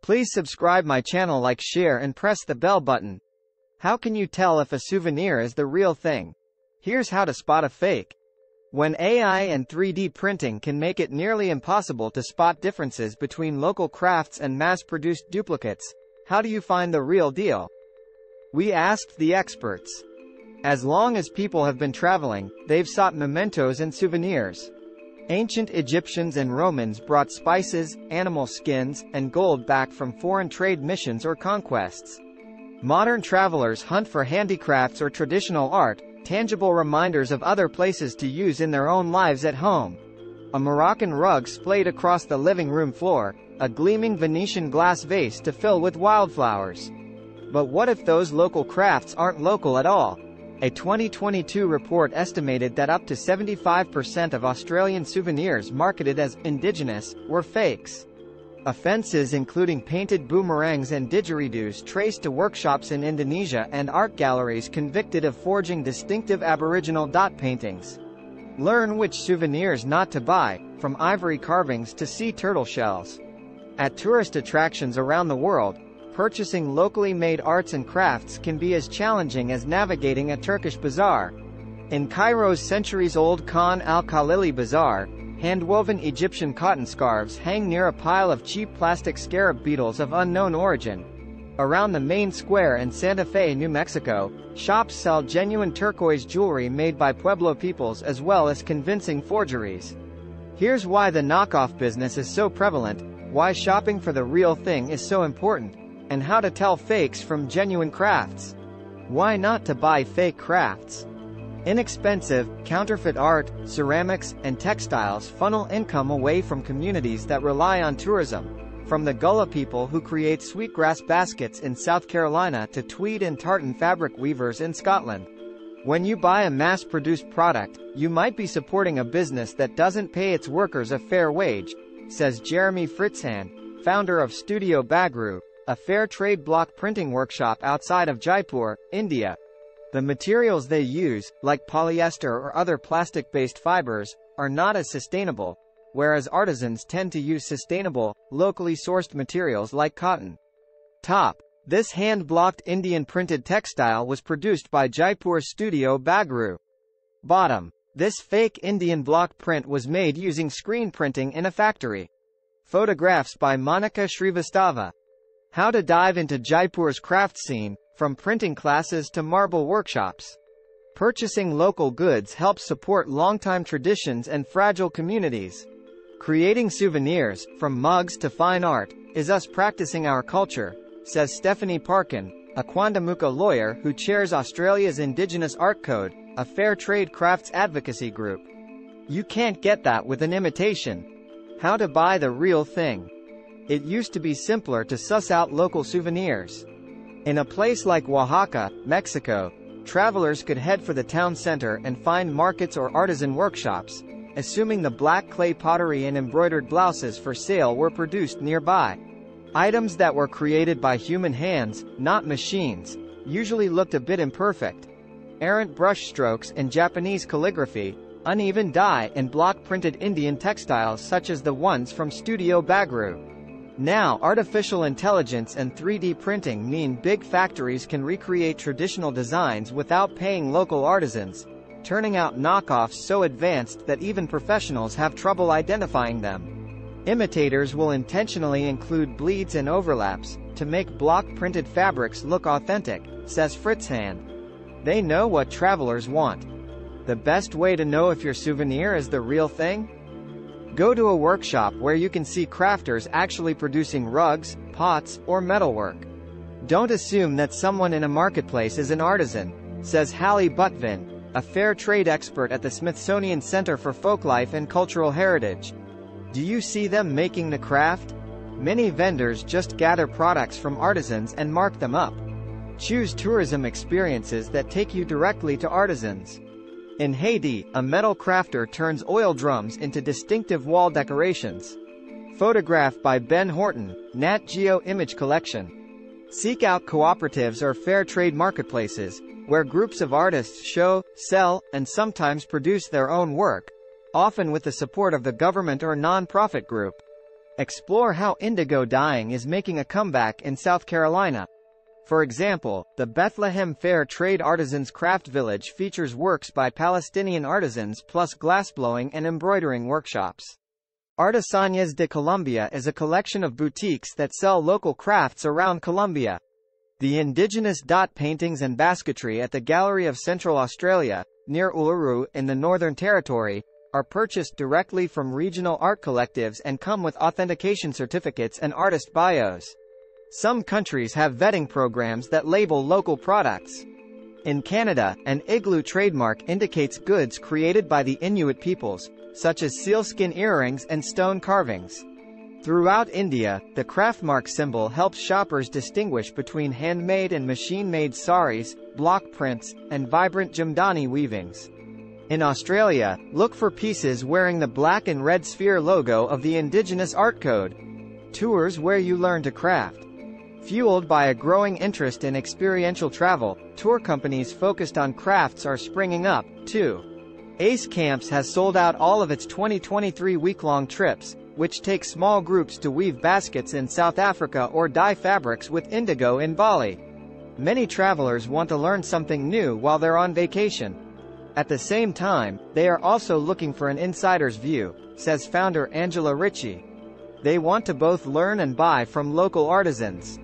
Please subscribe my channel, like, share and press the bell button. How can you tell if a souvenir is the real thing? Here's how to spot a fake. When AI and 3D printing can make it nearly impossible to spot differences between local crafts and mass-produced duplicates, how do you find the real deal? We asked the experts. As long as people have been traveling, they've sought mementos and souvenirs. Ancient Egyptians and Romans brought spices, animal skins, and gold back from foreign trade missions or conquests. Modern travelers hunt for handicrafts or traditional art, tangible reminders of other places to use in their own lives at home. A Moroccan rug splayed across the living room floor, a gleaming Venetian glass vase to fill with wildflowers. But what if those local crafts aren't local at all? A 2022 report estimated that up to 75% of Australian souvenirs marketed as indigenous were fakes. Offences including painted boomerangs and didgeridoos traced to workshops in Indonesia and art galleries convicted of forging distinctive Aboriginal dot paintings. Learn which souvenirs not to buy, from ivory carvings to sea turtle shells. At tourist attractions around the world, purchasing locally made arts and crafts can be as challenging as navigating a Turkish bazaar. In Cairo's centuries-old Khan el-Khalili Bazaar, hand-woven Egyptian cotton scarves hang near a pile of cheap plastic scarab beetles of unknown origin. Around the main square in Santa Fe, New Mexico, shops sell genuine turquoise jewelry made by Pueblo peoples as well as convincing forgeries. Here's why the knockoff business is so prevalent, why shopping for the real thing is so important, and how to tell fakes from genuine crafts. Why not to buy fake crafts? Inexpensive, counterfeit art, ceramics, and textiles funnel income away from communities that rely on tourism, from the Gullah people who create sweetgrass baskets in South Carolina to tweed and tartan fabric weavers in Scotland. When you buy a mass-produced product, you might be supporting a business that doesn't pay its workers a fair wage, says Jeremy Fritzhand, founder of Studio Bagru, a fair trade block printing workshop outside of Jaipur, India. The materials they use, like polyester or other plastic-based fibers, are not as sustainable, whereas artisans tend to use sustainable, locally sourced materials like cotton. Top. This hand-blocked Indian-printed textile was produced by Jaipur's Studio Bagru. Bottom. This fake Indian block print was made using screen printing in a factory. Photographs by Monica Shrivastava. How to dive into Jaipur's craft scene, from printing classes to marble workshops. Purchasing local goods helps support longtime traditions and fragile communities. Creating souvenirs, from mugs to fine art, is us practicing our culture, says Stephanie Parkin, a Quandamuka lawyer who chairs Australia's Indigenous Art Code, a fair trade crafts advocacy group. You can't get that with an imitation. How to buy the real thing. It used to be simpler to suss out local souvenirs. In a place like Oaxaca, Mexico, travelers could head for the town center and find markets or artisan workshops, assuming the black clay pottery and embroidered blouses for sale were produced nearby. Items that were created by human hands, not machines, usually looked a bit imperfect. Errant brushstrokes and Japanese calligraphy, uneven dye and block-printed Indian textiles such as the ones from Studio Bagru. Now, artificial intelligence and 3D printing mean big factories can recreate traditional designs without paying local artisans, turning out knockoffs so advanced that even professionals have trouble identifying them. Imitators will intentionally include bleeds and overlaps to make block-printed fabrics look authentic, says Fritzhand. They know what travelers want. The best way to know if your souvenir is the real thing? Go to a workshop where you can see crafters actually producing rugs, pots, or metalwork. Don't assume that someone in a marketplace is an artisan, says Hallie Butvin, a fair trade expert at the Smithsonian Center for Folklife and Cultural Heritage. Do you see them making the craft? Many vendors just gather products from artisans and mark them up. Choose tourism experiences that take you directly to artisans. In Haiti, a metal crafter turns oil drums into distinctive wall decorations. Photograph by Ben Horton, Nat Geo Image Collection. Seek out cooperatives or fair trade marketplaces, where groups of artists show, sell, and sometimes produce their own work, often with the support of the government or non-profit group. Explore how indigo dyeing is making a comeback in South Carolina. For example, the Bethlehem Fair Trade Artisans Craft Village features works by Palestinian artisans plus glassblowing and embroidering workshops. Artesanías de Colombia is a collection of boutiques that sell local crafts around Colombia. The indigenous dot paintings and basketry at the Gallery of Central Australia, near Uluru in the Northern Territory, are purchased directly from regional art collectives and come with authentication certificates and artist bios. Some countries have vetting programs that label local products. In Canada, an igloo trademark indicates goods created by the Inuit peoples, such as sealskin earrings and stone carvings. Throughout India, the craftmark symbol helps shoppers distinguish between handmade and machine-made saris, block prints, and vibrant Jamdani weavings. In Australia, look for pieces wearing the black and red sphere logo of the Indigenous Art Code. Tours where you learn to craft. Fueled by a growing interest in experiential travel, tour companies focused on crafts are springing up, too. Ace Camps has sold out all of its 2023 week-long trips, which take small groups to weave baskets in South Africa or dye fabrics with indigo in Bali. Many travelers want to learn something new while they're on vacation. At the same time, they are also looking for an insider's view, says founder Angela Ritchie. They want to both learn and buy from local artisans.